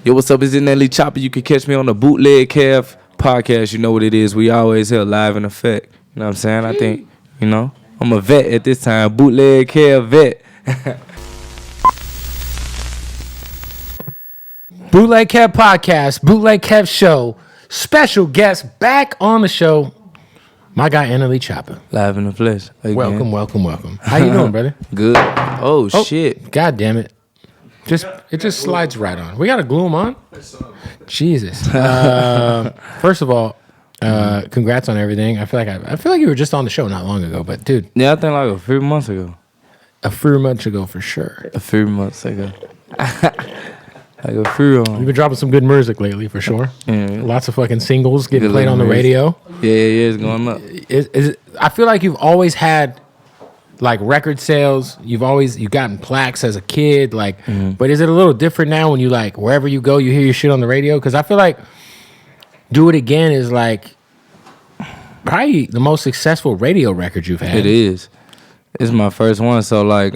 Yo, what's up? It's NLE Choppa. You can catch me on the Bootleg podcast. You know what it is. We always here live in effect. You know what I'm saying? I think, I'm a vet at this time. Bootleg vet. Bootleg Kev podcast, Bootleg Kev show. Special guest back on the show. My guy NLE Choppa. Live in the flesh. Again. Welcome. How you doing, brother? Good. Oh, shit. God damn it. It just slides right on. We got to glue them on? Jesus. First of all, congrats on everything. I feel like you were just on the show not long ago, but dude. Yeah, I think like a few months ago. A few months ago for sure. A few months ago. Like a few. You've been dropping some good music lately for sure. Yeah. Lots of fucking singles getting played on the radio. Yeah, it's going up. I feel like you've always had like record sales. You've gotten plaques as a kid, like. But is it a little different now when you like wherever you go, you hear your shit on the radio? Because I feel like "Do It Again" is like probably the most successful radio record you've had. It is. It's my first one, so like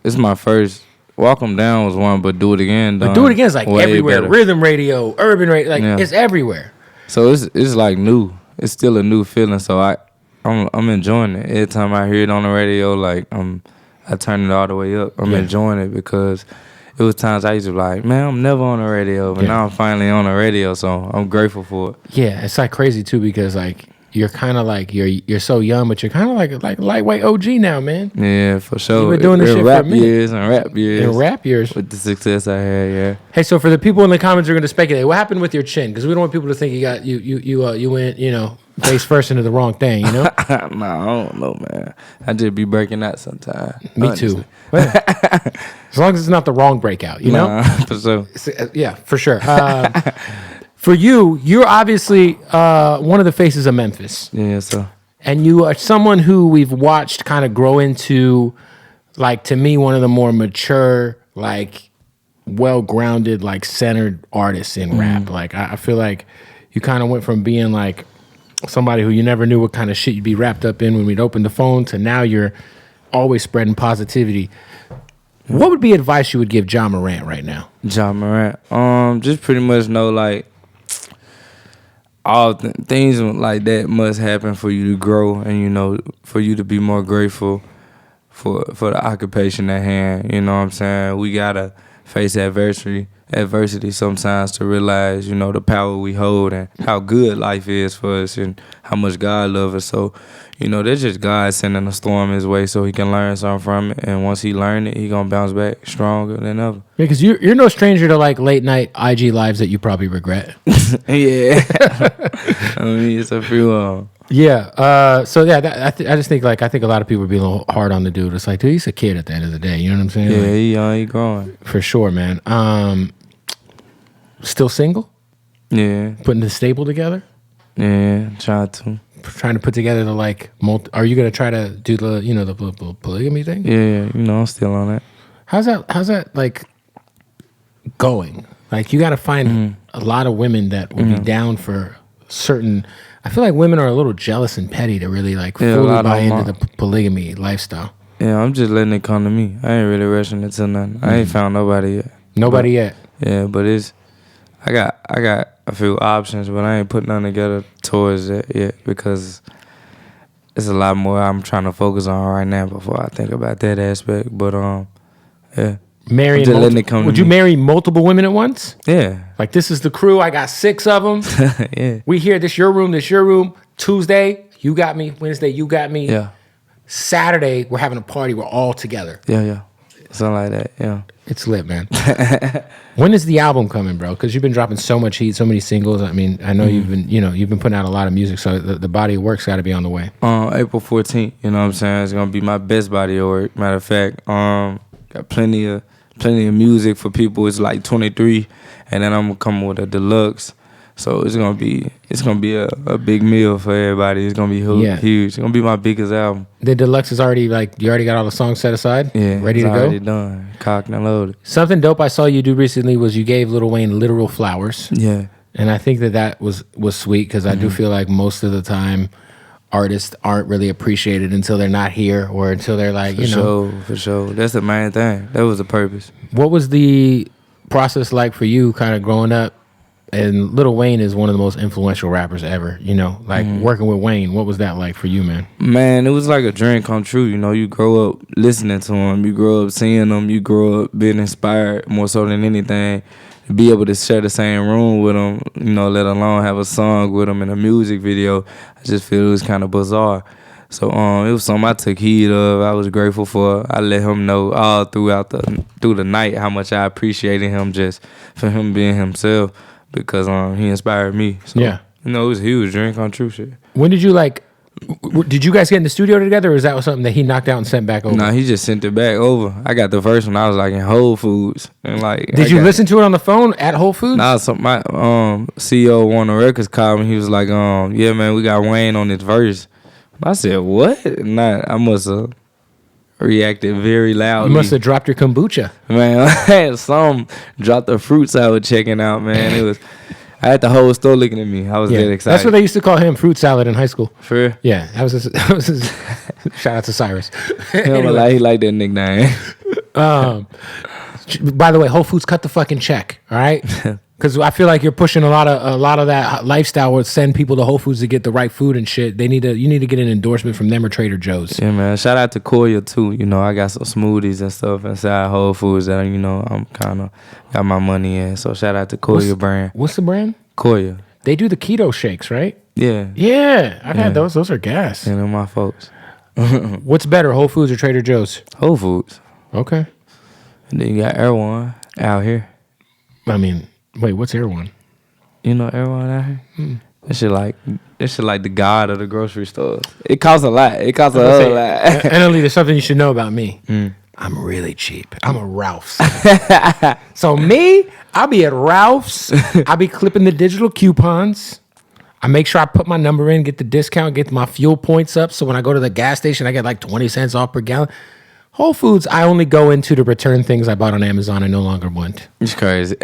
it's my first. Walk 'em Down was one, but Do It Again. But Do It Again is like everywhere. Better. Rhythm radio, urban radio, It's everywhere. So it's like new. It's still a new feeling. So I'm enjoying it. Every time I hear it on the radio, like I turn it all the way up. I'm enjoying it because it was times I used to be like, man, I'm never on the radio, but now I'm finally on the radio. So I'm grateful for it. Yeah, it's like crazy too because like you're kind of like you're so young, but you're kind of like lightweight OG now, man. Yeah, for sure. You've been doing this shit for a minute. In rap years. With the success I had, yeah. Hey, so for the people in the comments who are going to speculate, what happened with your chin? Because we don't want people to think you went face first into the wrong thing, you know? Nah, I don't know, man. I just be breaking out sometimes. Me too. As long as it's not the wrong breakout, you know? For sure. Yeah, for sure. For you're obviously one of the faces of Memphis. Yeah, so. And you are someone who we've watched kind of grow into, like, to me, one of the more mature, like, well-grounded, like, centered artists in rap. Like, I feel like you kind of went from being, like, somebody who you never knew what kind of shit you'd be wrapped up in when we'd open the phone to now you're always spreading positivity. What would be advice you would give John Morant right now? John Morant? Just pretty much know, like, all things like that must happen for you to grow and, for you to be more grateful for the occupation at hand. You know what I'm saying? We got to face adversity sometimes to realize, the power we hold and how good life is for us and how much God loves us. So, that's just God sending a storm his way so he can learn something from it. And once he learned it, he going to bounce back stronger than ever. Yeah, because you're no stranger to, like, late night IG lives that you probably regret. Yeah. I mean, it's a few. Yeah. So yeah, I just think I think a lot of people would be a little hard on the dude. It's like, dude, he's a kid at the end of the day. You know what I'm saying? Yeah, he growing for sure, man. Still single? Yeah. Putting the stable together? Yeah, trying to put together the like. Are you gonna try to do the the polygamy thing? Yeah, I'm still on that. How's that like going? Like you got to find a lot of women that would be down for certain. I feel like women are a little jealous and petty to really like fully buy into the polygamy lifestyle. Yeah, I'm just letting it come to me. I ain't really rushing it to nothing. I ain't found nobody yet. Nobody yet. Yeah, but I got a few options, but I ain't put nothing together towards it yet because it's a lot more I'm trying to focus on right now before I think about that aspect. But yeah. Would you marry multiple women at once? Yeah. Like, this is the crew. I got 6 of them. Yeah. We here. This your room. Tuesday, you got me. Wednesday, you got me. Yeah. Saturday, we're having a party. We're all together. Yeah. Something like that. Yeah. It's lit, man. When is the album coming, bro? Because you've been dropping so much heat, so many singles. I mean, I know you've been putting out a lot of music, so the body of work's got to be on the way. April 14th. You know what I'm saying? It's gonna be my best body of work. Matter of fact, got plenty of music for people. It's like 23, and then I'm gonna come with a deluxe. So it's gonna be a big meal for everybody. It's gonna be huge. It's gonna be my biggest album. The deluxe is already you already got all the songs set aside. Yeah, ready to go. Already done, cocked and loaded. Something dope I saw you do recently was you gave Lil Wayne literal flowers. Yeah, and I think that was sweet because I do feel like most of the time artists aren't really appreciated until they're not here or until they're like, For sure. That's the main thing. That was the purpose. What was the process like for you kind of growing up? And Lil Wayne is one of the most influential rappers ever, you know, like working with Wayne. What was that like for you, man? Man, it was like a dream come true. You know, you grow up listening to him, you grow up seeing him, you grow up being inspired more so than anything. To be able to share the same room with him, you know, let alone have a song with him in a music video, I just feel it was kind of bizarre. So it was something I took heed of. I was grateful for. I let him know all through the night how much I appreciated him just for him being himself. Because he inspired me. So, yeah. You know, it was a huge dream come true shit. When did you did you guys get in the studio together, or is that something that he knocked out and sent back over? Nah, he just sent it back over. I got the first one. I was like in Whole Foods. And like, did you listen to it on the phone at Whole Foods? Nah, so my CEO of Warner Records called me. He was like, yeah, man, we got Wayne on this verse. I said, what? Nah, I must have reacted very loudly. You must have dropped your kombucha. Man, I had some dropped the fruits I was checking out, man. I had the whole store looking at me. I was dead excited. That's what they used to call him, fruit salad in high school. For real? Yeah, that was his shout out to Cyrus. Anyway. He liked that nickname. By the way, Whole Foods cut the fucking check, all right? Because I feel like you're pushing a lot of that lifestyle where send people to Whole Foods to get the right food and shit. You need to get an endorsement from them or Trader Joe's. Yeah, man. Shout out to Koya too. You know, I got some smoothies and stuff inside Whole Foods that I'm kind of got my money in. So shout out to Koya brand. What's the brand? Koya. They do the keto shakes, right? Yeah. Yeah, I've had those. Those are gas. Yeah, they're my folks. What's better, Whole Foods or Trader Joe's? Whole Foods. Okay. And then you got Erewhon out here. I mean, wait, what's Erewhon? You know Erewhon out here? That shit like the god of the grocery stores. It costs a lot. It costs a whole lot. NLE, there's something you should know about me. I'm really cheap. I'm a Ralph's. So me, I'll be at Ralph's. I'll be clipping the digital coupons. I make sure I put my number in, get the discount, get my fuel points up. So when I go to the gas station, I get like 20 cents off per gallon. Whole Foods, I only go into to return things I bought on Amazon I no longer want. It's crazy.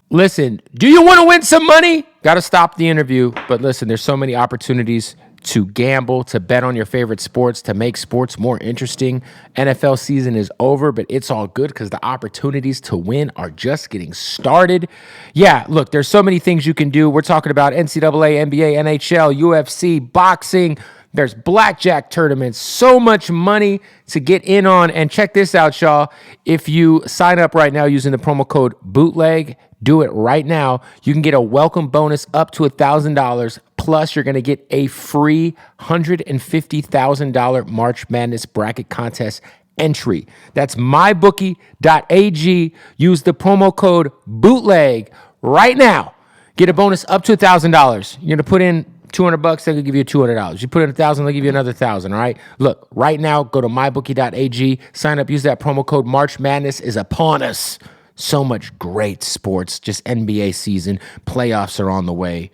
Listen, do you want to win some money? Got to stop the interview. But listen, there's so many opportunities to gamble, to bet on your favorite sports, to make sports more interesting. NFL season is over, but it's all good because the opportunities to win are just getting started. Yeah, look, there's so many things you can do. We're talking about NCAA, NBA, NHL, UFC, boxing. There's blackjack tournaments, so much money to get in on. And check this out, y'all. If you sign up right now using the promo code BOOTLEG, do it right now. You can get a welcome bonus up to $1,000. Plus, you're going to get a free $150,000 March Madness bracket contest entry. That's mybookie.ag. Use the promo code BOOTLEG right now. Get a bonus up to $1,000. You're going to put in $200, they'll give you $200. You put in $1,000, they'll give you another $1,000. All right. Look, right now, go to mybookie.ag, sign up, use that promo code. March Madness is upon us. So much great sports. Just NBA season. Playoffs are on the way.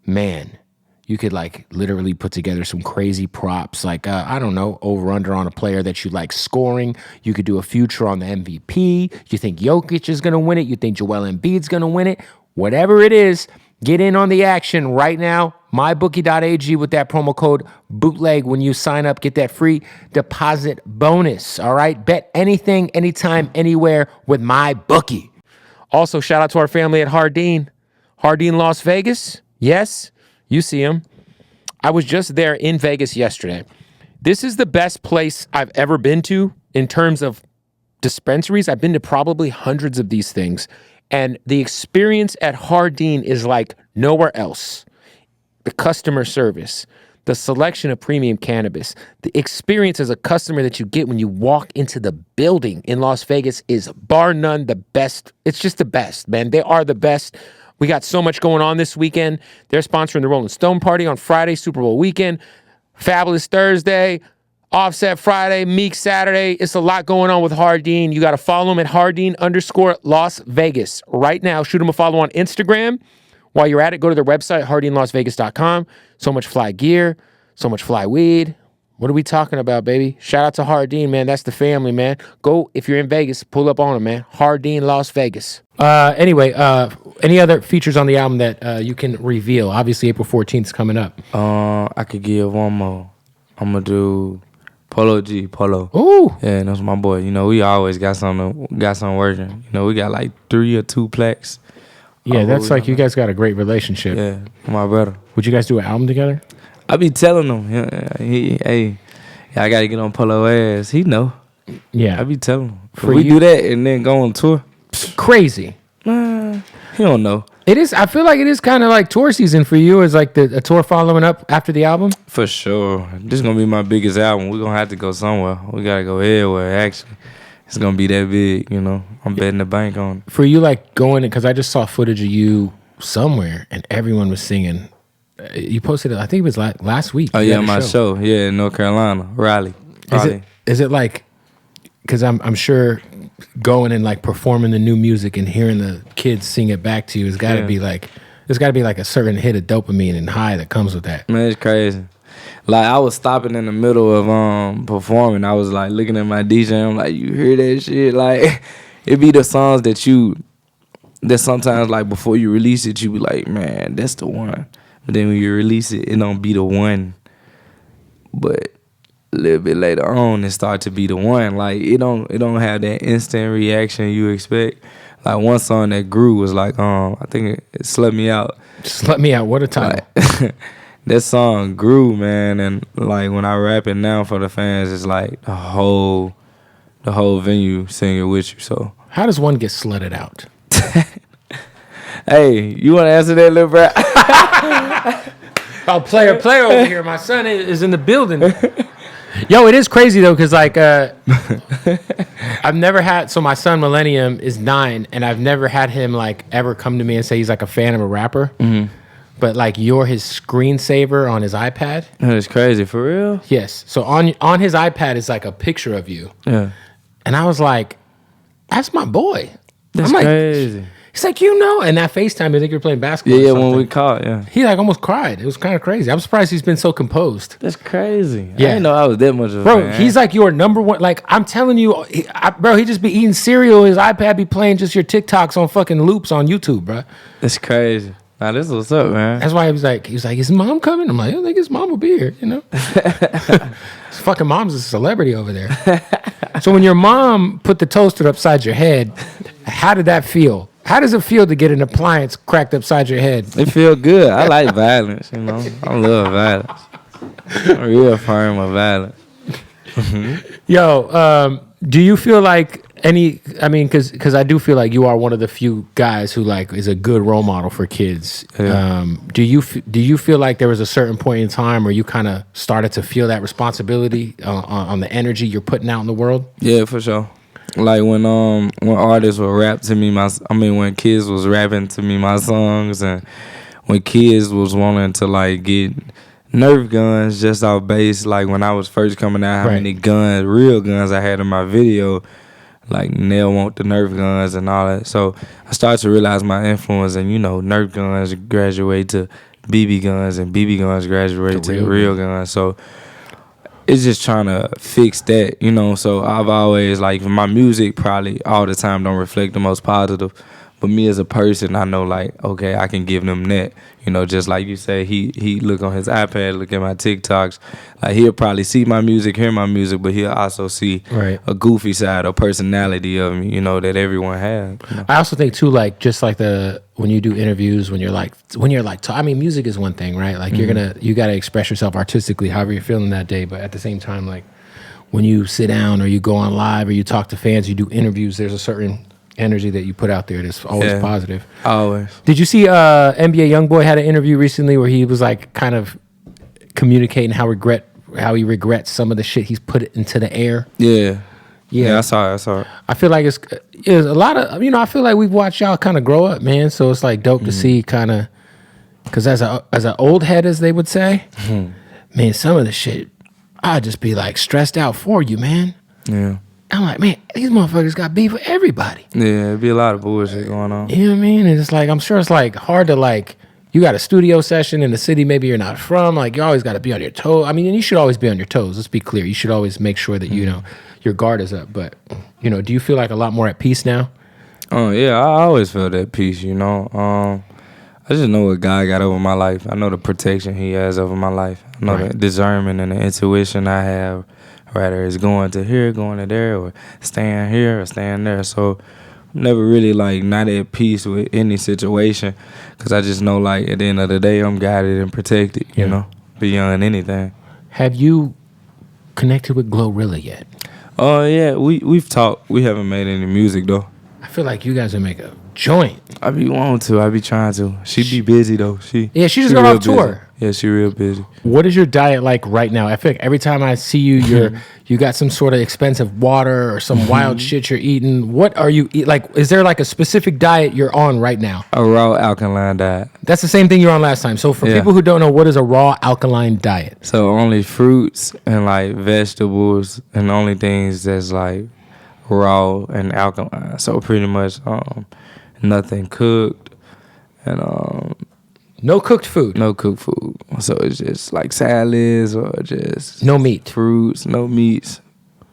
Man, you could like literally put together some crazy props. Like, I don't know, over under on a player that you like scoring. You could do a future on the MVP. You think Jokic is going to win it. You think Joel Embiid's going to win it. Whatever it is, get in on the action right now. mybookie.ag with that promo code BOOTLEG. When you sign up, get that free deposit bonus. All right. Bet anything, anytime, anywhere with MyBookie. Also, shout out to our family at Hardin Las Vegas. Yes, you see him. I was just there in Vegas yesterday. This is the best place I've ever been to in terms of dispensaries. I've been to probably hundreds of these things. And the experience at Hardin is like nowhere else. The customer service, the selection of premium cannabis, the experience as a customer that you get when you walk into the building in Las Vegas is bar none the best. It's just the best, man. They are the best. We got so much going on this weekend. They're sponsoring the Rolling Stone Party on Friday, Super Bowl weekend, Fabulous Thursday, Offset Friday, Meek Saturday. It's a lot going on with Hardin. You got to follow him at Hardin_Las Vegas. Right now, shoot him a follow on Instagram. While you're at it, go to their website, HardinLasVegas.com. So much fly gear, so much fly weed. What are we talking about, baby? Shout out to Hardin, man. That's the family, man. Go, if you're in Vegas, pull up on them, man. Hardin, Las Vegas. Anyway, any other features on the album that you can reveal? Obviously, April 14th is coming up. I could give one more. I'm going to do Polo G, Polo. Ooh. Yeah, that's my boy. You know, we always got something working. You know, we got like 3 or 2 plaques. Yeah, that's like you guys got a great relationship. Yeah, my brother. Would you guys do an album together? I be telling him, hey, I gotta get on Polo ass. He know. Yeah. I be telling him. If For we you- do that and then go on tour, Crazy. he don't know. It is. I feel like it is kind of like tour season for you. Is like a tour following up after the album. For sure. This gonna be my biggest album. We're gonna have to go somewhere. We gotta go everywhere, actually. It's gonna be that big, you know. I'm betting the bank on it. For you, like going, because I just saw footage of you somewhere and everyone was singing. You posted it, I think it was last week. Oh, You yeah, had a my show. Yeah, in North Carolina. Raleigh. Is it like, because I'm sure going and like performing the new music and hearing the kids sing it back to you has got to be like, there's got to be like a certain hit of dopamine and high that comes with that. Man, it's crazy. Like, I was stopping in the middle of performing. I was like looking at my DJ. I'm like, you hear that shit? Like, it be the songs that sometimes like before you release it, you be like, man, that's the one. But then when you release it, it don't be the one. But a little bit later on, it start to be the one. Like, it don't have that instant reaction you expect. Like, one song that grew was like, I think it Slut Me Out. Just let me out. What a title. Like, that song grew, man, and like when I rap it now for the fans, it's like the whole venue singing with you. So How does one get slutted out? hey, you want to answer that, little bro? Oh, player over here. My son is in the building. Yo, it is crazy though, because like I've never had. So my son Millennium is 9, and I've never had him like ever come to me and say he's like a fan of a rapper. Mm-hmm. But like you're his screensaver on his iPad. That's crazy, for real. Yes. So on his iPad is like a picture of you. Yeah, And I was like, that's my boy. that's I'm like, crazy. He's like, you know, and that FaceTime, I think you're playing basketball. Yeah, or when something. we caught, yeah. He like almost cried. It was kind of crazy. I'm surprised he's been so composed. That's crazy. Yeah. I didn't know I was that much of a Bro, fan. he's like your number one. Like, I'm telling you, bro, he just be eating cereal. His iPad be playing just your TikToks on fucking loops on YouTube, bro. That's crazy. Now, this is what's up, man. That's why he was like, is mom coming? I'm like, I don't think his mom will be here, you know? His fucking mom's a celebrity over there. So when your mom put the toaster upside your head, how did that feel? How does it feel to get an appliance cracked upside your head? It feel good. I like violence, you know. I love violence. I'm a real fan of violence. Yo, do you feel like because I do feel like you are one of the few guys who like is a good role model for kids. Yeah. Do you feel like there was a certain point in time where you kind of started to feel that responsibility on the energy you're putting out in the world? Yeah, for sure. Like when artists would rap to me, when kids was rapping to me my songs, and when kids was wanting to like get Nerf guns just off base, like when I was first coming out, how many guns, real guns I had in my video, like Nell want the Nerf guns and all that. So I started to realize my influence, and you know, Nerf guns graduate to BB guns, and BB guns graduate to real guns. So it's just trying to fix that, you know. So I've always, like, my music probably all the time don't reflect the most positive, but me as a person, I know, like, okay, I can give them that, you know. Just like you say, he look on his iPad, look at my TikToks, like, he'll probably see my music, hear my music, but he'll also see a goofy side or personality of me, you know, that everyone has. You know? I also think too, like, just like when you do interviews, when you're like, I mean, music is one thing, right? Like, you got to express yourself artistically, however you're feeling that day. But at the same time, like, when you sit down or you go on live or you talk to fans, you do interviews, there's a certain energy that you put out there that's always positive. Always. Did you see NBA YoungBoy had an interview recently where he was like kind of communicating how he regrets some of the shit he's put into the air? Yeah, I saw it. I feel like it's a lot of, you know, I feel like we've watched y'all kind of grow up, man. So it's like dope to see kind of, because as an old head, as they would say, man, some of the shit, I'd just be like stressed out for you, man. Yeah. I'm like, man, these motherfuckers got beef with everybody. Yeah, it'd be a lot of bullshit going on. You know what I mean? And it's like, I'm sure it's like hard to like, you got a studio session in the city maybe you're not from, like you always got to be on your toes. I mean, and you should always be on your toes. Let's be clear. You should always make sure that, you know, your guard is up. But, you know, do you feel like a lot more at peace now? Yeah, I always felt that peace, you know. I just know what God got over my life. I know the protection he has over my life. I know the discernment and the intuition I have Rather it's going to here, going to there, or staying here or staying there. So I'm never really like not at peace with any situation, because I just know like at the end of the day I'm guided and protected, you know, beyond anything. Have you connected with Glorilla yet? Oh yeah, we've talked. We haven't made any music though. I feel like you guys would make a joint. I be wanting to. I be trying to. She be busy though. She just got off tour. Busy. Yeah, she real busy. What is your diet like right now? I feel like every time I see you, you got some sort of expensive water or some wild shit you're eating. What are you eat? Like, is there like a specific diet you're on right now? A raw alkaline diet. That's the same thing you were on last time. So for people who don't know, what is a raw alkaline diet? So only fruits and like vegetables, and only things that's like raw and alkaline. So pretty much nothing cooked, and no cooked food. No cooked food. So it's just like salads or just no meat, fruits, no meats.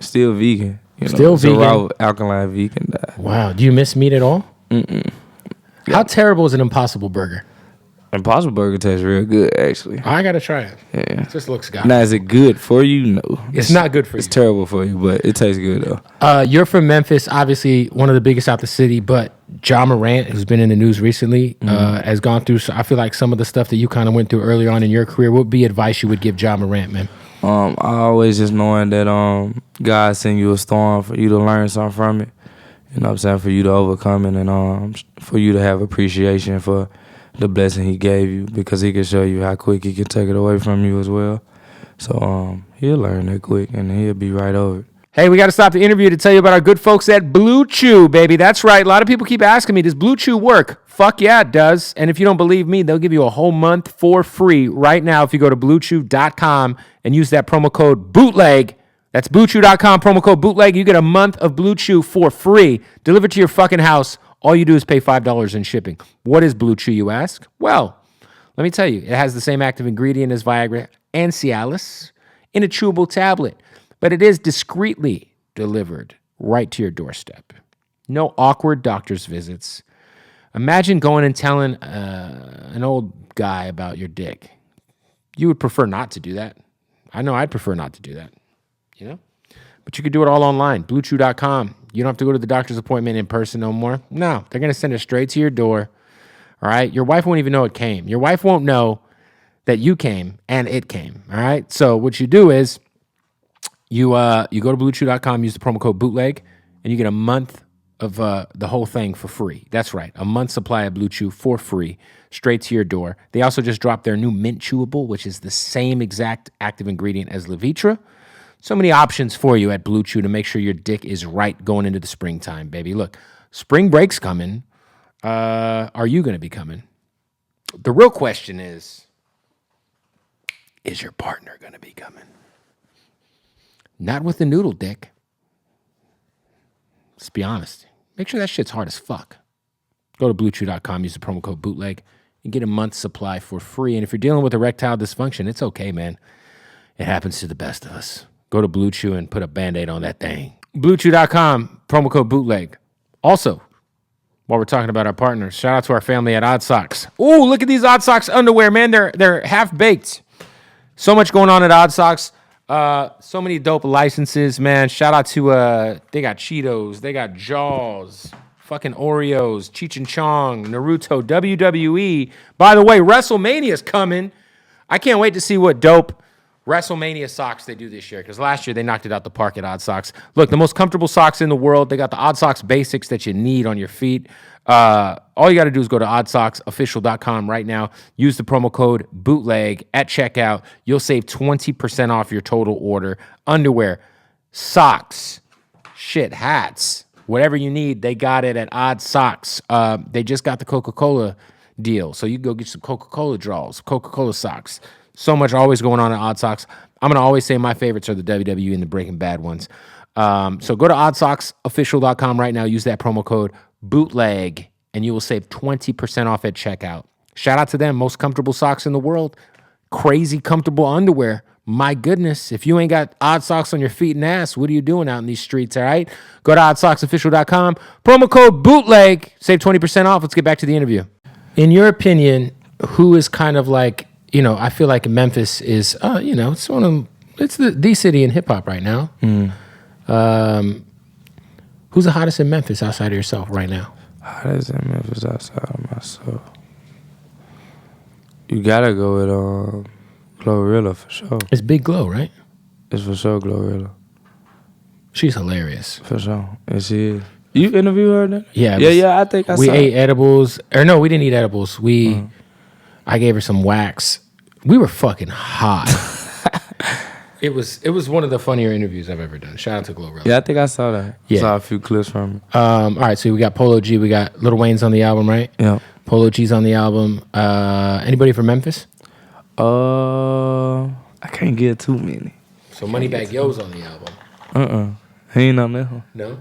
Still vegan. You know? Still vegan. Raw alkaline vegan diet. Wow. Do you miss meat at all? Mm-mm. How terrible is an Impossible Burger? Impossible Burger tastes real good, actually. I gotta try it. Yeah. It just looks good. Now, is it good for you? No. It's not good for you. It's terrible for you, but it tastes good, though. You're from Memphis, obviously one of the biggest out the city, but Ja Morant, who's been in the news recently, has gone through, I feel like, some of the stuff that you kind of went through earlier on in your career. What would be advice you would give Ja Morant, man? I always just knowing that God send you a storm for you to learn something from it. You know what I'm saying? For you to overcome it, and for you to have appreciation for the blessing he gave you, because he can show you how quick he can take it away from you as well. So he'll learn that quick, and he'll be right over it. Hey, we got to stop the interview to tell you about our good folks at Blue Chew, baby. That's right. A lot of people keep asking me, does Blue Chew work? Fuck yeah, it does. And if you don't believe me, they'll give you a whole month for free right now if you go to BlueChew.com and use that promo code BOOTLEG. That's BlueChew.com, promo code BOOTLEG. You get a month of Blue Chew for free, delivered to your fucking house. All you do is pay $5 in shipping. What is Blue Chew, you ask? Well, let me tell you. It has the same active ingredient as Viagra and Cialis in a chewable tablet, but it is discreetly delivered right to your doorstep. No awkward doctor's visits. Imagine going and telling an old guy about your dick. You would prefer not to do that. I know I'd prefer not to do that, you know? But you could do it all online, BlueChew.com. You don't have to go to the doctor's appointment in person no more. No, they're going to send it straight to your door, all right? Your wife won't even know it came. Your wife won't know that you came and it came, all right? So what you do is you go to BlueChew.com, use the promo code BOOTLEG, and you get a month of the whole thing for free. That's right, a month's supply of Blue Chew for free, straight to your door. They also just dropped their new Mint Chewable, which is the same exact active ingredient as Levitra. So many options for you at Blue Chew to make sure your dick is right going into the springtime, baby. Look, spring break's coming. Are you going to be coming? The real question is your partner going to be coming? Not with the noodle dick. Let's be honest. Make sure that shit's hard as fuck. Go to BlueChew.com, use the promo code BOOTLEG, and get a month's supply for free. And if you're dealing with erectile dysfunction, it's okay, man. It happens to the best of us. Go to Blue Chew and put a Band-Aid on that thing. BlueChew.com, promo code BOOTLEG. Also, while we're talking about our partners, shout out to our family at Odd Socks. Ooh, look at these Odd Socks underwear, man. They're half-baked. So much going on at Odd Socks. So many dope licenses, man. Shout out to, they got Cheetos, they got Jaws, fucking Oreos, Cheech and Chong, Naruto, WWE. By the way, WrestleMania's coming. I can't wait to see what dope WrestleMania socks they do this year, because last year they knocked it out the park at Odd Socks. Look, the most comfortable socks in the world. They got the Odd Socks basics that you need on your feet. All you got to do is go to oddsocksofficial.com right now. Use the promo code BOOTLEG at checkout. You'll save 20% off your total order. Underwear, socks, shit, hats, whatever you need, they got it at Odd Socks. They just got the Coca-Cola deal, so you can go get some Coca-Cola draws, Coca-Cola socks. So much always going on at Odd Socks. I'm going to always say my favorites are the WWE and the Breaking Bad ones. So go to oddsocksofficial.com right now. Use that promo code BOOTLEG, and you will save 20% off at checkout. Shout out to them. Most comfortable socks in the world. Crazy comfortable underwear. My goodness. If you ain't got Odd Socks on your feet and ass, what are you doing out in these streets, all right? Go to oddsocksofficial.com. Promo code BOOTLEG. Save 20% off. Let's get back to the interview. In your opinion, who is kind of like, I feel like Memphis is, it's one of it's the city in hip hop right now. Who's the hottest in Memphis outside of yourself right now? Hottest in Memphis outside of myself. You gotta go with Glorilla for sure. It's Big Glow, right? It's for sure Glorilla. She's hilarious. For sure. And she is. You interviewed her then? Yeah. Yeah, I think I saw we ate edibles. Or no, we didn't eat edibles. I gave her some wax. We were fucking hot. It was one of the funnier interviews I've ever done. Shout out to Glorilla. Yeah, I think I saw that. Yeah. Saw a few clips from it. All right, so we got Polo G. We got Lil Wayne's on the album, right? Yeah. Polo G's on the album. Anybody from Memphis? I can't get too many. So Moneybagg Yo's on the album. He ain't on that one. No?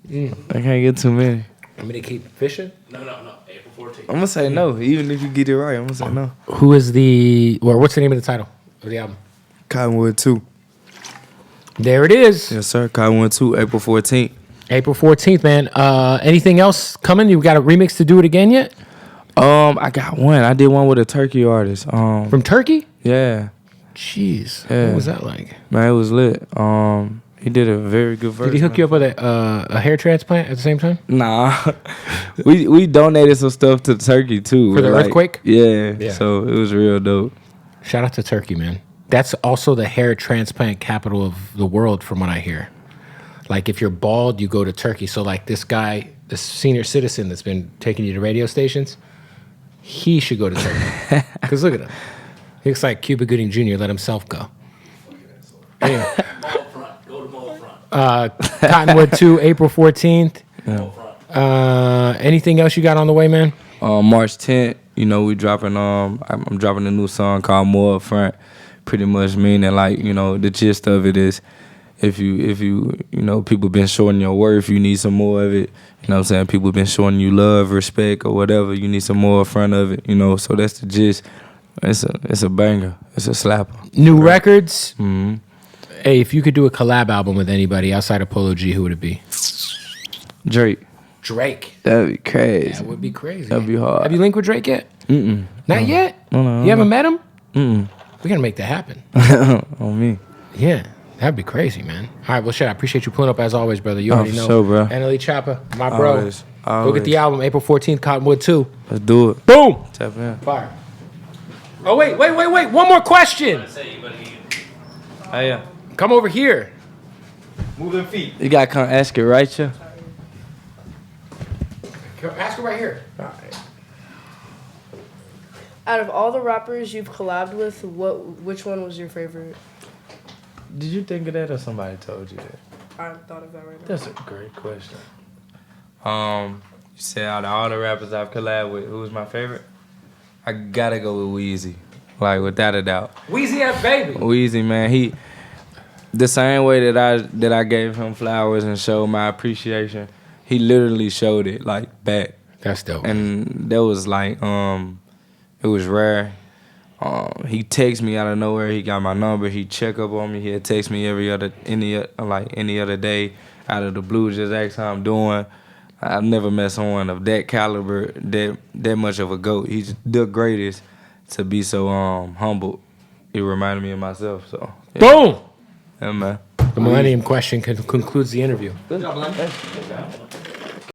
I can't get too many. Want me to keep fishing? No. April 14th. I'm gonna say no. Even if you get it right, I'm gonna say no. Who is what's the name of the title of the album? Cottonwood 2. There it is. Yes, sir. Cottonwood 2, April 14th. April 14th, man. Anything else coming? You got a remix to do it again yet? I got one. I did one with a Turkey artist. From Turkey? Yeah. Jeez. Yeah. What was that like? Man, it was lit. He did a very good verse. Did he hook you up with a hair transplant at the same time? Nah. we donated some stuff to Turkey too. For the earthquake? Yeah. So it was real dope. Shout out to Turkey, man. That's also the hair transplant capital of the world, from what I hear. Like, if you're bald, you go to Turkey. So, like, this guy, this senior citizen that's been taking you to radio stations, he should go to Turkey. Because look at him. He looks like Cuba Gooding Jr. let himself go. Anyway. Mall front. Go to Mall front. Cottonwood 2, April 14th. Mall front. Anything else you got on the way, man? March 10th, we dropping, I'm dropping a new song called More Upfront. Pretty much meaning, like, the gist of it is, if you people been showing your worth, you need some more of it. You know what I'm saying? People been showing you love, respect, or whatever. You need some more in front of it. So that's the gist. It's a banger. It's a slapper. New records. Mm-hmm. Hey, if you could do a collab album with anybody outside of Polo G, who would it be? Drake. That'd be crazy. That would be crazy. That'd be hard. Have you linked with Drake yet? Mm-mm. Not yet? No. You haven't met him? Mm-mm. We gotta make that happen. On me. Yeah. That'd be crazy, man. All right, well, shit, I appreciate you pulling up as always, brother. You already know. Sure, bro. NLE Choppa, my bro. Always. Go get the album, April 14th, Cottonwood 2. Let's do it. Boom! Tap in. Fire. Oh, wait. One more question. Oh, yeah. Come over here. Move them feet. You gotta come ask it, right, ya? Ask her right here. Out of all the rappers you've collabed with, which one was your favorite? Did you think of that or somebody told you that? I thought of that right now. That's a great question. You said out of all the rappers I've collabed with, who's my favorite? I gotta go with Weezy. Like, without a doubt. Weezy F Baby. Weezy, man, he the same way that I gave him flowers and showed my appreciation, he literally showed it like back. That's dope. And that was like it was rare. He texts me out of nowhere. He got my number. He check up on me. He'll text me any other day out of the blue, just ask how I'm doing. I've never met someone of that caliber, that much of a GOAT. He's the greatest to be so humble. It reminded me of myself. So yeah. Boom! Yeah, man. The Millennium Question concludes the interview. Good job, man.